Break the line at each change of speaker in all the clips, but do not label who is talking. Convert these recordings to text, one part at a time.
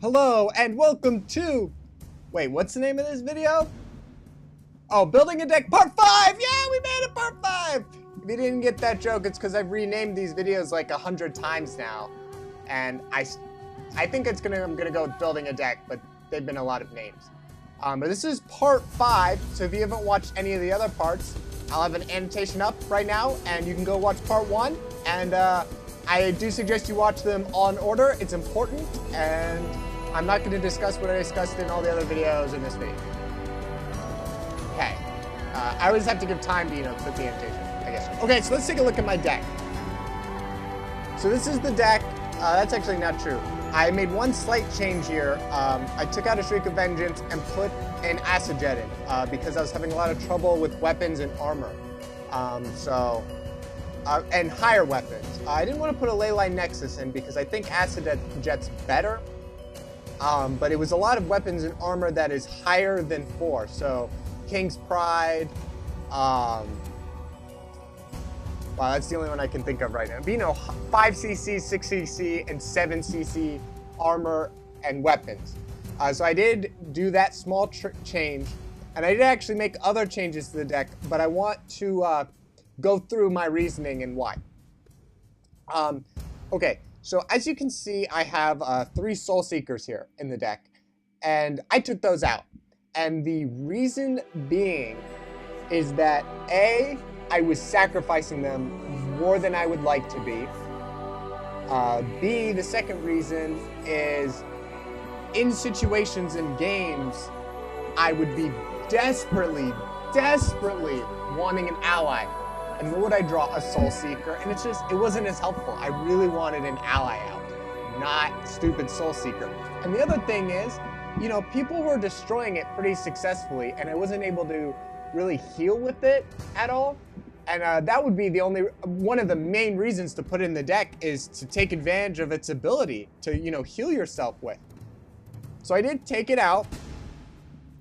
Hello and welcome to, wait, what's the name of this video? Oh, Building a Deck Part 5! Yeah, we made it Part 5! If you didn't get that joke, it's because I've renamed these videos like 100 times now. And I think I'm gonna go with Building a Deck, but they've been a lot of names. But this is Part 5, so if you haven't watched any of the other parts, I'll have an annotation up right now, and you can go watch Part 1. And I do suggest you watch them all in order. It's important, and I'm not going to discuss what I discussed in all the other videos in this video. Okay. I always have to give time to, put the annotation, I guess. Okay, so let's take a look at my deck. So this is the deck. That's actually not true. I made one slight change here. I took out a Shriek of Vengeance and put an Acid Jet in because I was having a lot of trouble with weapons and armor. And higher weapons. I didn't want to put a Leyline Nexus in because I think Acid Jet's better. But it was a lot of weapons and armor that is higher than 4. So King's Pride. Wow, that's the only one I can think of right now. But 5cc, 6cc, and 7cc armor and weapons. So I did do that small change. And I did actually make other changes to the deck, but I want to go through my reasoning and why. Okay. So as you can see, I have 3 Soul Seekers here in the deck, and I took those out. And the reason being is that A, I was sacrificing them more than I would like to be. B, the second reason is in situations in games, I would be desperately wanting an ally. And what would I draw? A Soul Seeker. And it wasn't as helpful. I really wanted an ally out, not stupid Soul Seeker. And the other thing is, people were destroying it pretty successfully, and I wasn't able to really heal with it at all. And that would be one of the main reasons to put it in the deck is to take advantage of its ability to, heal yourself with. So I did take it out.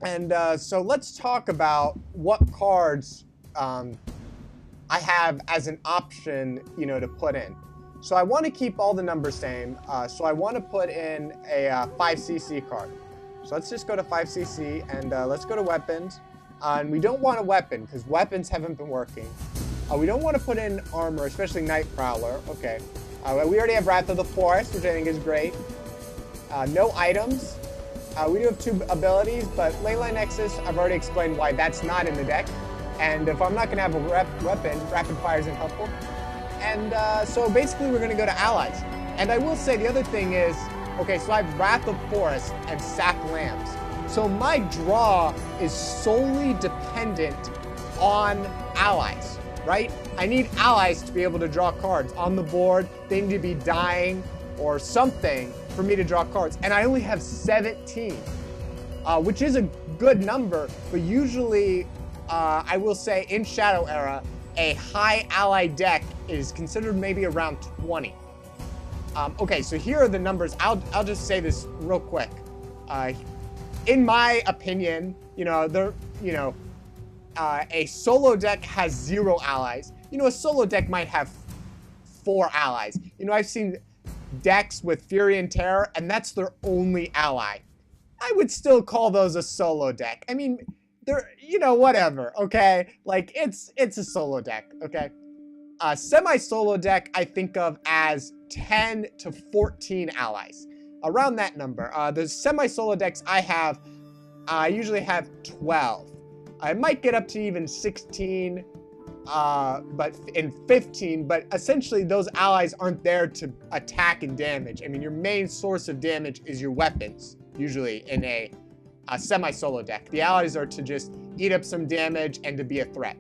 And so let's talk about what cards I have as an option, to put in. So I want to keep all the numbers same. So I want to put in a 5cc card. So let's just go to 5cc and let's go to weapons. And we don't want a weapon because weapons haven't been working. We don't want to put in armor, especially Night Prowler. Okay. We already have Wrath of the Forest, which I think is great. No items. We do have 2 abilities, but Leyline Nexus, I've already explained why that's not in the deck. And if I'm not going to have a weapon, Rapid Fire isn't helpful. And so basically we're going to go to allies. And I will say the other thing is, okay, so I have Wrath of Forest and Sack Lambs. So my draw is solely dependent on allies, right? I need allies to be able to draw cards on the board. They need to be dying or something for me to draw cards. And I only have 17, which is a good number, but usually I will say in Shadow Era, a high ally deck is considered maybe around 20. Okay, so here are the numbers. I'll just say this real quick. In my opinion, a solo deck has 0 allies. A solo deck might have 4 allies. I've seen decks with Fury and Terror, and that's their only ally. I would still call those a solo deck. I mean, they're, whatever, okay? Like, it's a solo deck, okay? Semi-solo deck, I think of as 10 to 14 allies. Around that number. The semi-solo decks I usually have 12. I might get up to even 16, but in 15, but essentially those allies aren't there to attack and damage. I mean, your main source of damage is your weapons, usually in a semi-solo deck. The allies are to just eat up some damage and to be a threat.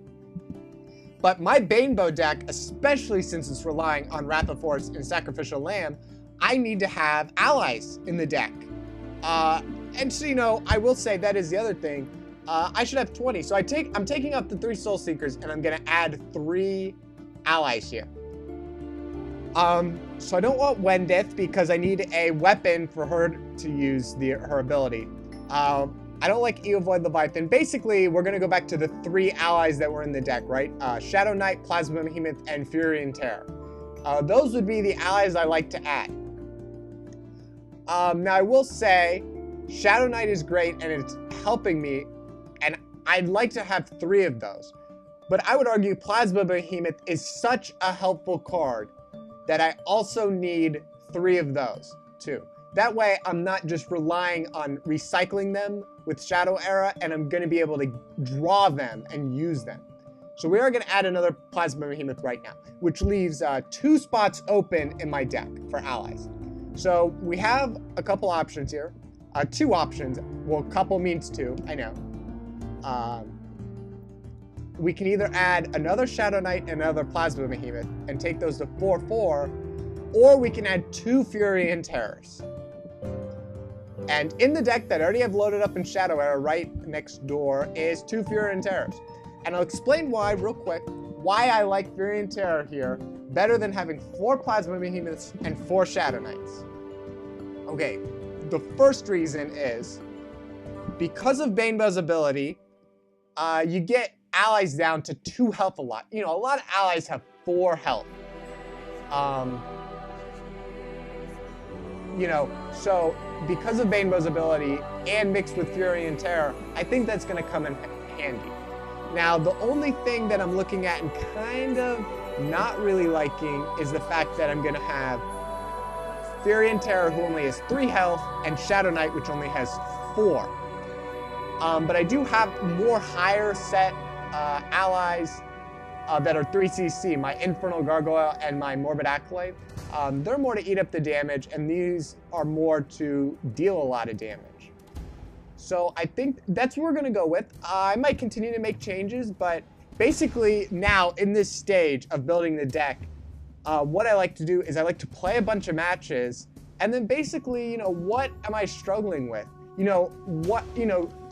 But my Banebow deck, especially since it's relying on Wrath of Forest and Sacrificial Lamb, I need to have allies in the deck. And so, I will say that is the other thing. I should have 20. So I'm taking up the 3 Soul Seekers and I'm gonna add 3 allies here. So I don't want Wendith because I need a weapon for her to use her ability. I don't like Eovoid Leviathan. Basically, we're going to go back to the 3 allies that were in the deck, right? Shadow Knight, Plasma Behemoth, and Fury and Terror. Those would be the allies I like to add. Now, I will say, Shadow Knight is great, and it's helping me, and I'd like to have 3 of those. But I would argue Plasma Behemoth is such a helpful card that I also need 3 of those, too. That way, I'm not just relying on recycling them with Shadow Era, and I'm going to be able to draw them and use them. So we are going to add another Plasma Behemoth right now, which leaves 2 spots open in my deck for allies. So we have a couple options here. 2 options. Well, couple means 2, I know. We can either add another Shadow Knight and another Plasma Behemoth and take those to 4/4, or we can add 2 Fury and Terrors. And in the deck that I already have loaded up in Shadow Era right next door is 2 Fury and Terrors. And I'll explain why real quick, why I like Fury and Terror here better than having 4 Plasma Behemoths and 4 Shadow Knights. Okay, the first reason is because of Banebow's ability, you get allies down to 2 health a lot. You know, a lot of allies have 4 health. You know, so because of Banebow's ability and mixed with Fury and Terror, I think that's going to come in handy. Now, the only thing that I'm looking at and kind of not really liking is the fact that I'm going to have Fury and Terror, who only has 3 health, and Shadow Knight, which only has 4. But I do have more higher set allies that are 3CC, my Infernal Gargoyle and my Morbid Acolyte. They're more to eat up the damage, and these are more to deal a lot of damage. So I think that's what we're going to go with. I might continue to make changes, but basically now in this stage of building the deck, what I like to do is I like to play a bunch of matches, and then basically, you know, what am I struggling with?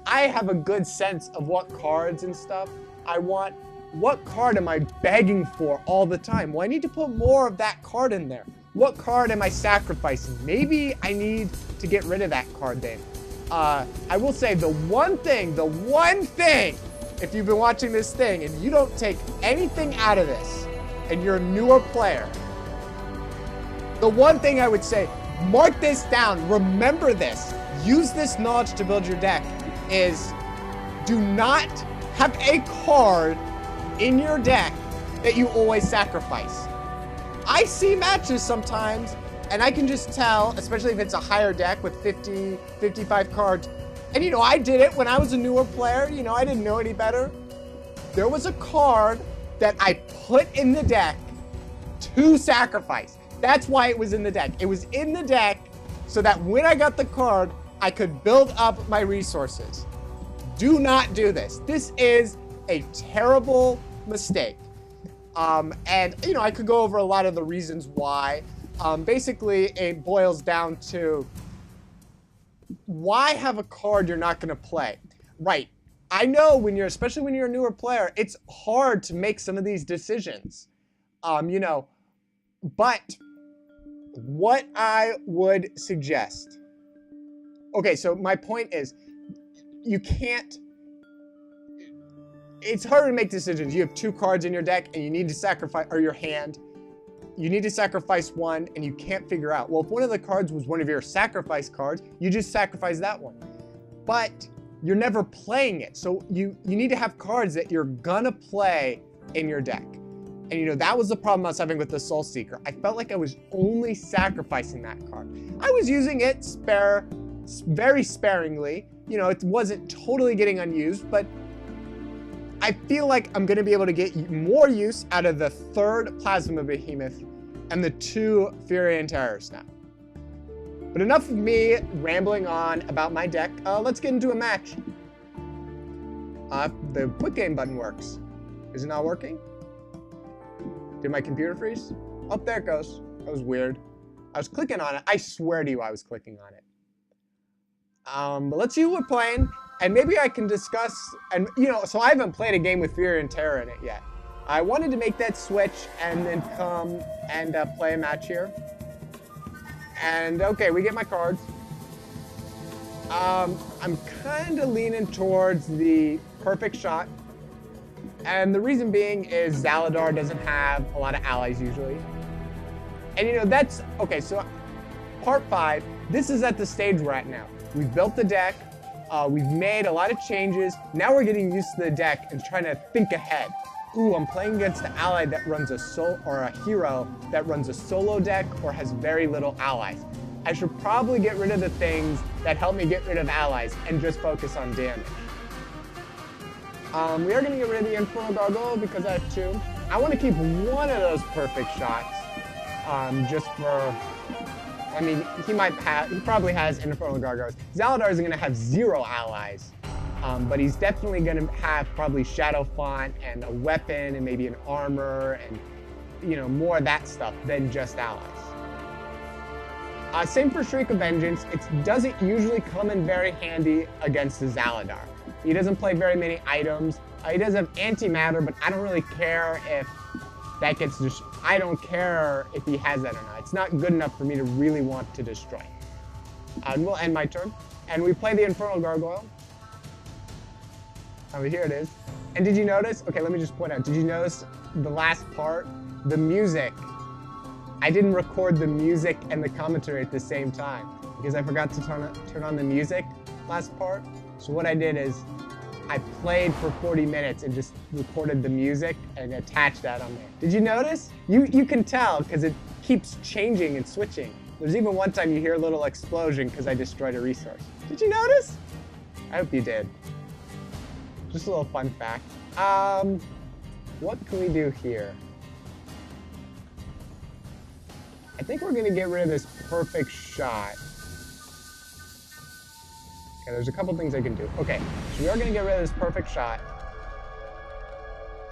I have a good sense of what cards and stuff I want. What card am I begging for all the time? Well, I need to put more of that card in there. What card am I sacrificing? Maybe I need to get rid of that card then. I will say the one thing, if you've been watching this thing and you don't take anything out of this and you're a newer player, the one thing I would say, mark this down, remember this, use this knowledge to build your deck, is do not have a card in your deck that you always sacrifice. I see matches sometimes, and I can just tell, especially if it's a higher deck with 50, 55 cards, and you know, I did it when I was a newer player, you know, I didn't know any better. There was a card that I put in the deck to sacrifice. That's why it was in the deck. It was in the deck so that when I got the card, I could build up my resources. Do not do this. This is a terrible mistake. And, you know, I could go over a lot of the reasons why. Basically, it boils down to why have a card you're not going to play? Right. I know especially when you're a newer player, it's hard to make some of these decisions. You know, but what I would suggest. Okay, so my point is, you can't. It's harder to make decisions. You have 2 cards in your deck and you need to sacrifice, or your hand. You need to sacrifice one and you can't figure out. Well, if one of the cards was one of your sacrifice cards, you just sacrifice that one. But you're never playing it. So you need to have cards that you're gonna play in your deck. And you know, that was the problem I was having with the Soul Seeker. I felt like I was only sacrificing that card. I was using it very sparingly. You know, it wasn't totally getting unused, but I feel like I'm going to be able to get more use out of the 3rd Plasma Behemoth and the 2 Fury and Terrors now. But enough of me rambling on about my deck. Let's get into a match. The quick game button works. Is it not working? Did my computer freeze? Oh, there it goes. That was weird. I was clicking on it. I swear to you I was clicking on it. But let's see who we're playing. And maybe I can discuss, and you know, so I haven't played a game with Fury and Terror in it yet. I wanted to make that switch and then come and play a match here. And okay, we get my cards. I'm kind of leaning towards the perfect shot. And the reason being is Zaladar doesn't have a lot of allies usually. And you know, that's, okay, so part 5, this is at the stage we're at now. We've built the deck, we've made a lot of changes. Now we're getting used to the deck and trying to think ahead. Ooh, I'm playing against an ally that runs a hero that runs a solo deck or has very little allies. I should probably get rid of the things that help me get rid of allies and just focus on damage. We are going to get rid of the Infernal Gargoyle because I have 2. I want to keep one of those perfect shots, just for, I mean, he probably has Infernal Gargoyles. Zaladar is going to have 0 allies, but he's definitely going to have probably Shadow Font and a weapon and maybe an armor and, you know, more of that stuff than just allies. Same for Shriek of Vengeance. It doesn't usually come in very handy against the Zaladar. He doesn't play very many items. He does have antimatter, but I don't really care if that gets I don't care if he has that or not. It's not good enough for me to really want to destroy. And we'll end my turn. And we play the Infernal Gargoyle. Here it is. And did you notice? Okay, let me just point out. Did you notice the last part? The music. I didn't record the music and the commentary at the same time because I forgot to turn on the music last part. So what I did is I played for 40 minutes and just recorded the music and attached that on there. Did you notice? You can tell because it keeps changing and switching. There's even one time you hear a little explosion because I destroyed a resource. Did you notice? I hope you did. Just a little fun fact. What can we do here? I think we're gonna get rid of this perfect shot. Okay, there's a couple things I can do. Okay, so we are gonna get rid of this perfect shot.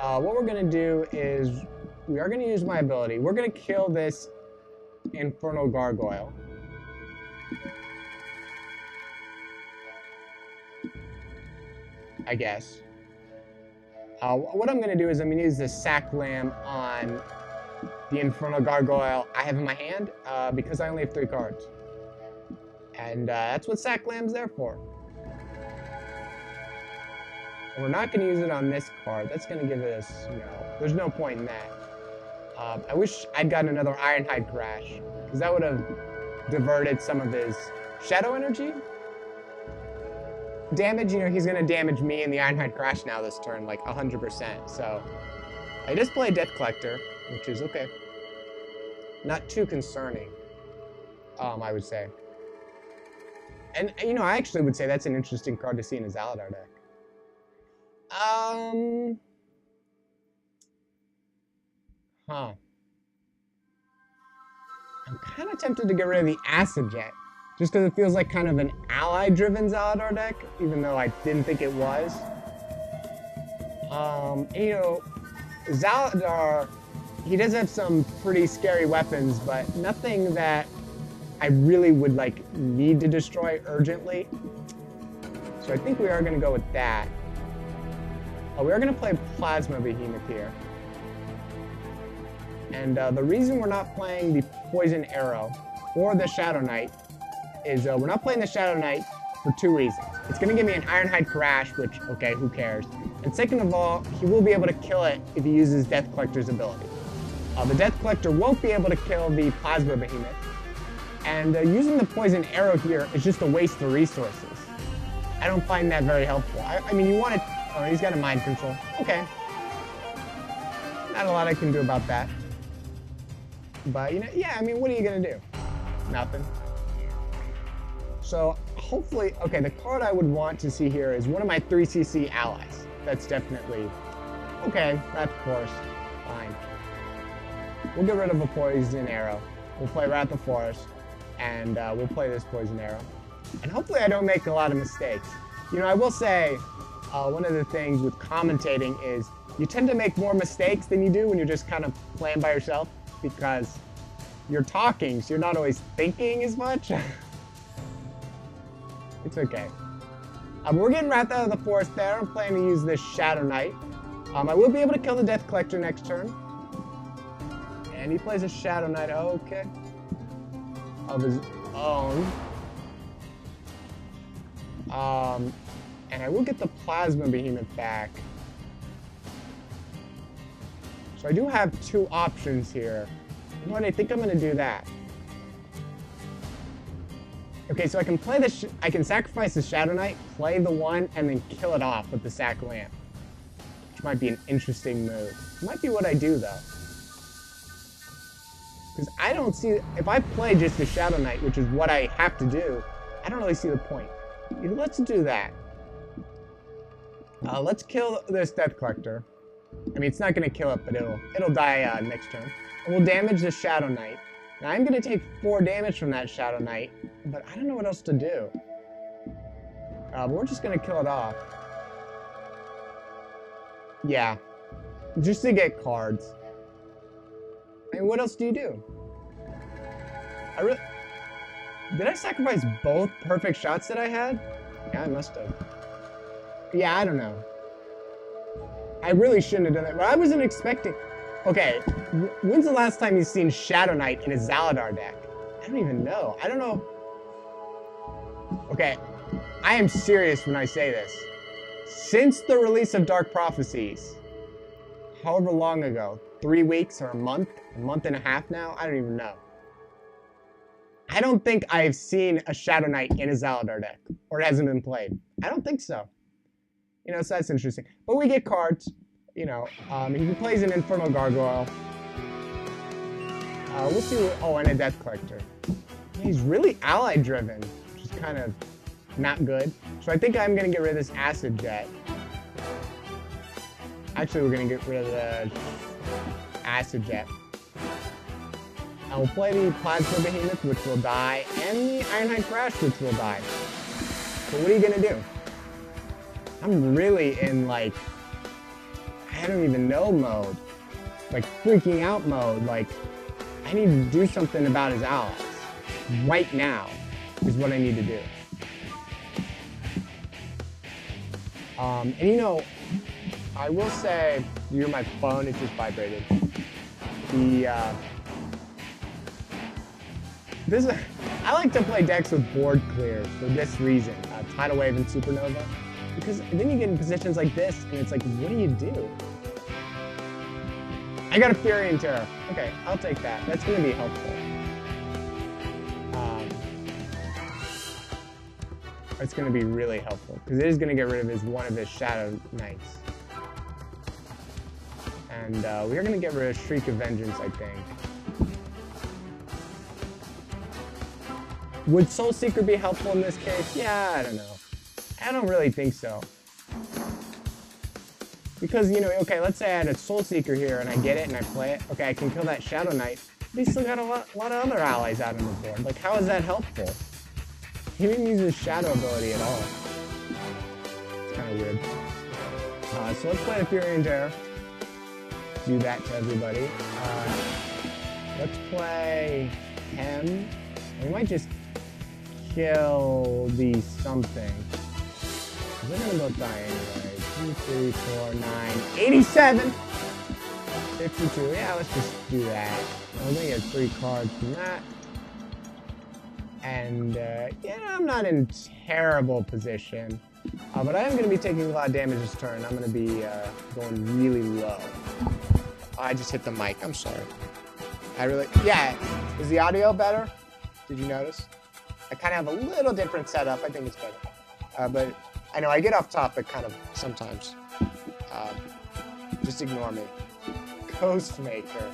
What we're gonna do is, we are gonna use my ability. We're gonna kill this Infernal Gargoyle. I guess. What I'm gonna do is I'm gonna use the Sack Lamb on the Infernal Gargoyle I have in my hand, because I only have 3 cards. And that's what Sack Lamb's there for. And we're not going to use it on this card. That's going to give us, you know, there's no point in that. I wish I'd gotten another Ironhide Crash, because that would have diverted some of his Shadow Energy damage. You know, he's going to damage me in the Ironhide Crash now this turn, like 100%. So I just play Death Collector, which is okay. Not too concerning, I would say. And, you know, I actually would say that's an interesting card to see in a Zaladar deck. I'm kind of tempted to get rid of the Acid Jet, just because it feels like kind of an ally-driven Zaladar deck, even though I didn't think it was. You know, Zaladar, he does have some pretty scary weapons, but nothing that I really would, like, need to destroy urgently. So I think we are going to go with that. We are going to play Plasma Behemoth here. And the reason we're not playing the Poison Arrow or the Shadow Knight is we're not playing the Shadow Knight for 2 reasons. It's going to give me an Ironhide Crash, which, okay, who cares? And second of all, he will be able to kill it if he uses Death Collector's ability. The Death Collector won't be able to kill the Plasma Behemoth. And using the Poison Arrow here is just a waste of resources. I don't find that very helpful. I mean, you want to... Oh, he's got a Mind Control. Okay. Not a lot I can do about that. But, you know, yeah, I mean, what are you going to do? Nothing. So, hopefully... Okay, the card I would want to see here is one of my 3CC allies. That's definitely... Okay, that's forced. Fine. We'll get rid of a Poison Arrow. We'll play Wrath of Forest. And we'll play this Poison Arrow. And hopefully I don't make a lot of mistakes. You know, I will say, one of the things with commentating is you tend to make more mistakes than you do when you're just kind of playing by yourself, because you're talking, so you're not always thinking as much. It's okay. We're getting Wrath out of the Forest there. I'm planning to use this Shadow Knight. I will be able to kill the Death Collector next turn. And he plays a Shadow Knight, okay. Of his own. And I will get the Plasma Behemoth back. So I do have 2 options here. You know what, I think I'm going to do that. Okay, so I can play the I can sacrifice the Shadow Knight, play the one, and then kill it off with the Sack Lamp. Which might be an interesting move. Might be what I do, though. Because I don't see... If I play just the Shadow Knight, which is what I have to do, I don't really see the point. Let's do that. Let's kill this Death Collector. I mean, it's not going to kill it, but it'll die next turn. And we'll damage the Shadow Knight. Now, I'm going to take 4 damage from that Shadow Knight, but I don't know what else to do. But we're just going to kill it off. Yeah. Just to get cards. I mean, what else do you do? Did I sacrifice both perfect shots that I had? Yeah, I must have. Yeah, I don't know. I really shouldn't have done that, but I wasn't expecting... Okay, when's the last time you've seen Shadow Knight in a Zaladar deck? I don't even know. I don't know. Okay, I am serious when I say this. Since the release of Dark Prophecies, however long ago, 3 weeks or a month and a half now, I don't even know. I don't think I've seen a Shadow Knight in a Zaladar deck, or it hasn't been played. I don't think so. You know, so that's interesting. But we get cards. You know, he plays an Infernal Gargoyle. We'll see what, oh, and a Death Collector. He's really ally driven, which is kind of not good. So I think I'm going to get rid of this Acid Jet. Actually, we're going to get rid of the Acid Jet. And we'll play the Plasma Behemoth, which will die, and the Ironhide Crash, which will die. So what are you going to do? I'm really in, like, I don't even know mode. Like, freaking out mode. Like, I need to do something about his allies. Right now is what I need to do. And you know, I will say, you're my phone, it just vibrated. I like to play decks with board clears for this reason. Tidal Wave and Supernova. Because then you get in positions like this, and it's like, what do you do? I got a Fury and Terror. Okay, I'll take that. That's going to be helpful. It's going to be really helpful, because it is going to get rid of one of his Shadow Knights. And we're going to get rid of Shriek of Vengeance, I think. Would Soul Seeker be helpful in this case? Yeah, I don't know. I don't really think so. Because, you know, okay, let's say I had a Soul Seeker here and I get it and I play it. Okay, I can kill that Shadow Knight. But he's still got a lot of other allies out on the board. Like, how is that helpful? He didn't use his Shadow ability at all. It's kind of weird. So let's play the Fury and Terror. Do that to everybody. Let's play him. We might just kill the something. They're gonna both die anyway. 2, 3, 4, 9, 87! 52, yeah, let's just do that. I'm gonna get 3 cards from that. And, yeah, I'm not in terrible position. But I am gonna be taking a lot of damage this turn. I'm gonna be going really low. I just hit the mic, I'm sorry. Yeah, is the audio better? Did you notice? I kind of have a little different setup. I think it's better. But I know I get off topic kind of sometimes. Just ignore me. Ghostmaker.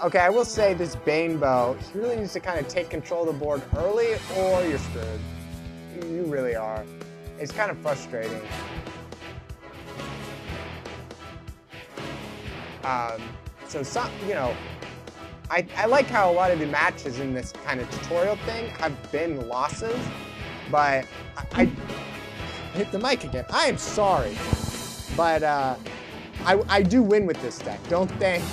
Okay, I will say this Banebow, he really needs to kind of take control of the board early or you're screwed. You really are. It's kind of frustrating. So some, you know, I like how a lot of the matches in this kind of tutorial thing have been losses, but I hit the mic again. I am sorry, but I do win with this deck. Don't think.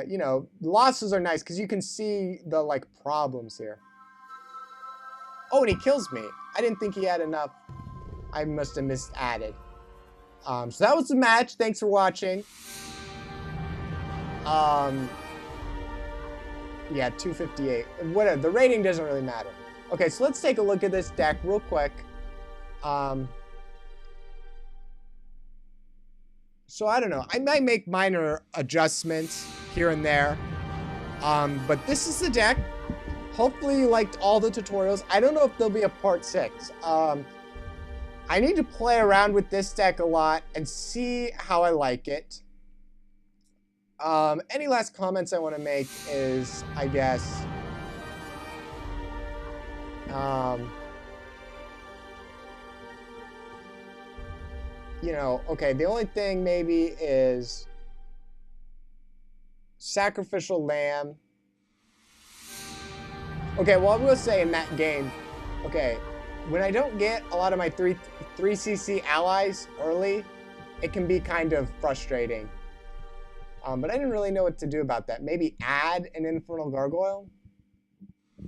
You know, losses are nice because you can see the like problems here. Oh, and he kills me. I didn't think he had enough. I must have misadded. So that was the match. Thanks for watching. Yeah, 258. Whatever. The rating doesn't really matter. Okay, so let's take a look at this deck real quick. So I don't know. I might make minor adjustments here and there. But this is the deck. hopefully you liked all the tutorials. I don't know if there'll be a part 6. I need to play around with this deck a lot and see how I like it. Any last comments I want to make is, I guess, you know, okay, the only thing maybe is Sacrificial Lamb. Okay, well, I will say in that game, okay, when I don't get a lot of my 3CC allies early, it can be kind of frustrating. But I didn't really know what to do about that. Maybe add an Infernal Gargoyle?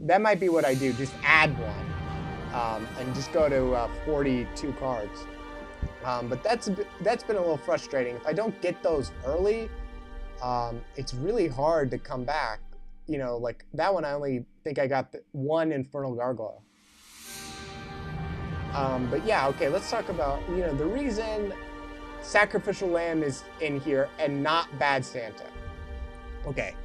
That might be what I do, just add one. And just go to 42 cards. But that's been a little frustrating. If I don't get those early, it's really hard to come back. You know, like that one I only think I got one Infernal Gargoyle. But yeah, okay, let's talk about, you know, the reason Sacrificial Lamb is in here and not Bad Santa. Okay.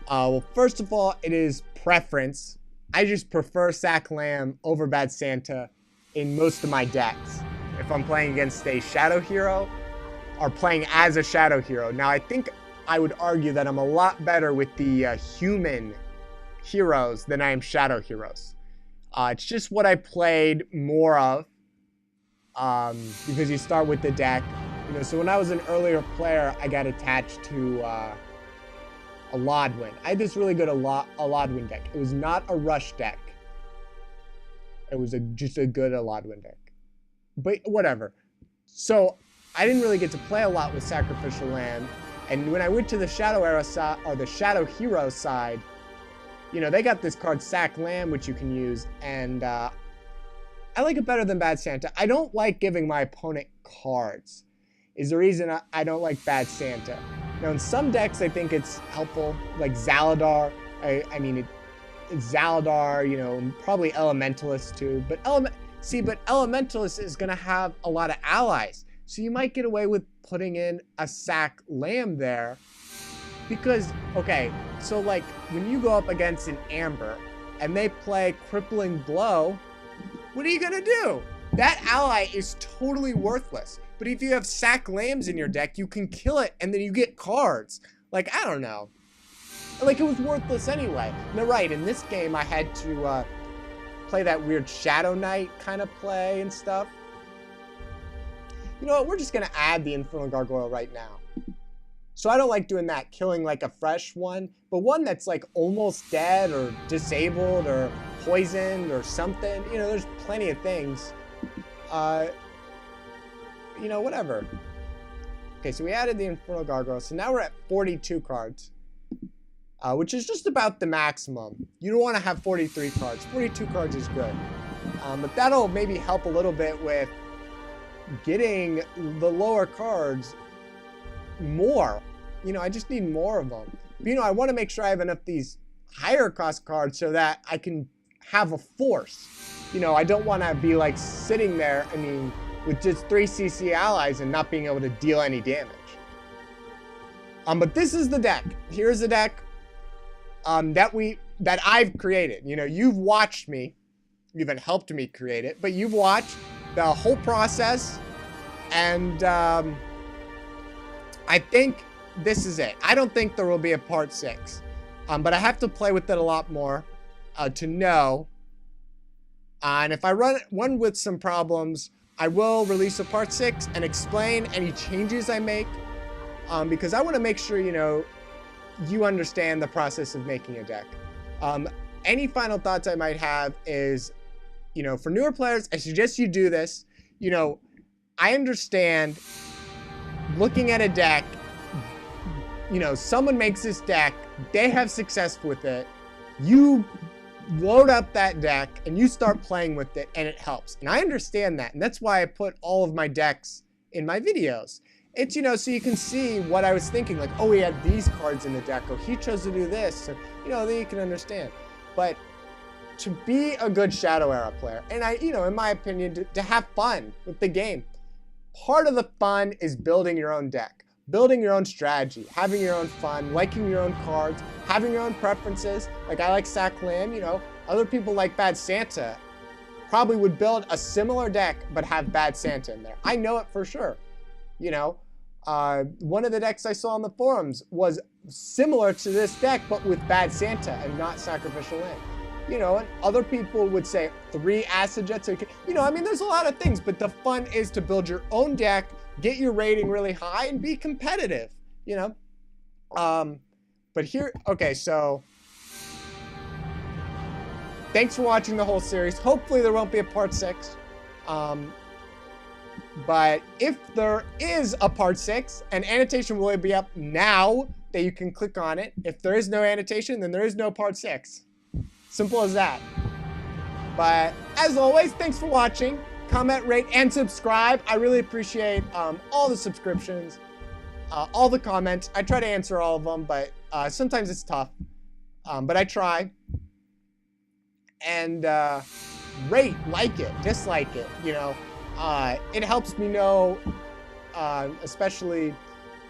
Well, first of all, it is preference. I just prefer Sac Lamb over Bad Santa in most of my decks. If I'm playing against a Shadow Hero or playing as a Shadow Hero. Now, I think I would argue that I'm a lot better with the human heroes than I am Shadow Heroes. It's just what I played more of because you start with the deck. You know, so when I was an earlier player, I got attached to a Lodwyn. I had this really good Lodwyn deck. It was not a rush deck. It was just a good Lodwyn deck. But whatever. So I didn't really get to play a lot with Sacrificial Lamb. And when I went to the Shadow Era side, or the Shadow Hero side, you know, they got this card Sac Lamb, which you can use, and I like it better than Bad Santa. I don't like giving my opponent cards, is the reason I don't like Bad Santa. Now, in some decks, I think it's helpful, like Zaladar. I mean, it's Zaladar, you know, probably Elementalist too. But Elementalist is going to have a lot of allies. So you might get away with putting in a Sac Lamb there. Because, okay, so like when you go up against an Amber and they play Crippling Blow, what are you going to do? That ally is totally worthless. But if you have Sac Lambs in your deck, you can kill it and then you get cards. Like, I don't know. Like, it was worthless anyway. No, right, in this game I had to play that weird Shadow Knight kind of play and stuff. You know what, we're just going to add the Infernal Gargoyle right now. So I don't like doing that, killing like a fresh one, but one that's like almost dead or disabled or poisoned or something. You know, there's plenty of things. You know, whatever. Okay, so we added the Infernal Gargoyle. So now we're at 42 cards, which is just about the maximum. You don't want to have 43 cards. 42 cards is good. But that'll maybe help a little bit with getting the lower cards more. You know, I just need more of them. But, you know, I want to make sure I have enough of these higher cost cards so that I can have a force. You know, I don't want to be like sitting there, I mean, with just 3CC allies and not being able to deal any damage. But this is the deck. Here's the deck that I've created. You know, you've watched me. You even helped me create it, but you've watched the whole process, and I think this is it. I don't think there will be a part 6, but I have to play with it a lot more to know. And if I run one with some problems, I will release a part 6 and explain any changes I make, because I want to make sure, you know, you understand the process of making a deck. Any final thoughts I might have is, you know, for newer players, I suggest you do this. You know, I understand looking at a deck, you know, someone makes this deck, they have success with it, you load up that deck and you start playing with it and it helps. And I understand that. And that's why I put all of my decks in my videos. It's, you know, so you can see what I was thinking, like, oh, he had these cards in the deck, or he chose to do this. So, you know, then you can understand. But to be a good Shadow Era player, and I, you know, in my opinion, to have fun with the game, part of the fun is building your own deck. building your own strategy, having your own fun, liking your own cards, having your own preferences. Like I like Sack Lamb, you know, other people like Bad Santa probably would build a similar deck but have Bad Santa in there. I know it for sure. You know, one of the decks I saw on the forums was similar to this deck but with Bad Santa and not Sacrificial Lamb. You know, and other people would say 3 Acid Jets. You know, I mean, there's a lot of things, but the fun is to build your own deck, get your rating really high, and be competitive, you know? But here, okay, so thanks for watching the whole series. Hopefully there won't be a part 6. But if there is a part 6, an annotation will be up now that you can click on it. If there is no annotation, then there is no part 6. Simple as that. But as always, thanks for watching. Comment, rate, and subscribe. I really appreciate all the subscriptions, all the comments. I try to answer all of them, but sometimes it's tough. But I try. And rate, like it, dislike it, you know. It helps me know, especially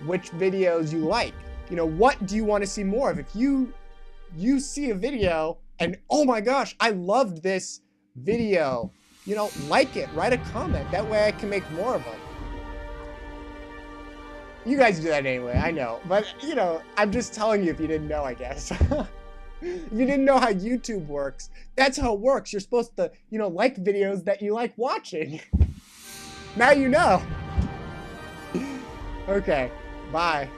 which videos you like. You know, what do you want to see more of? If you see a video and, oh my gosh, I loved this video, you know, like it, write a comment. That way I can make more of them. You guys do that anyway, I know. But, you know, I'm just telling you if you didn't know, I guess. If you didn't know how YouTube works, that's how it works. You're supposed to, you know, like videos that you like watching. Now you know. Okay, bye.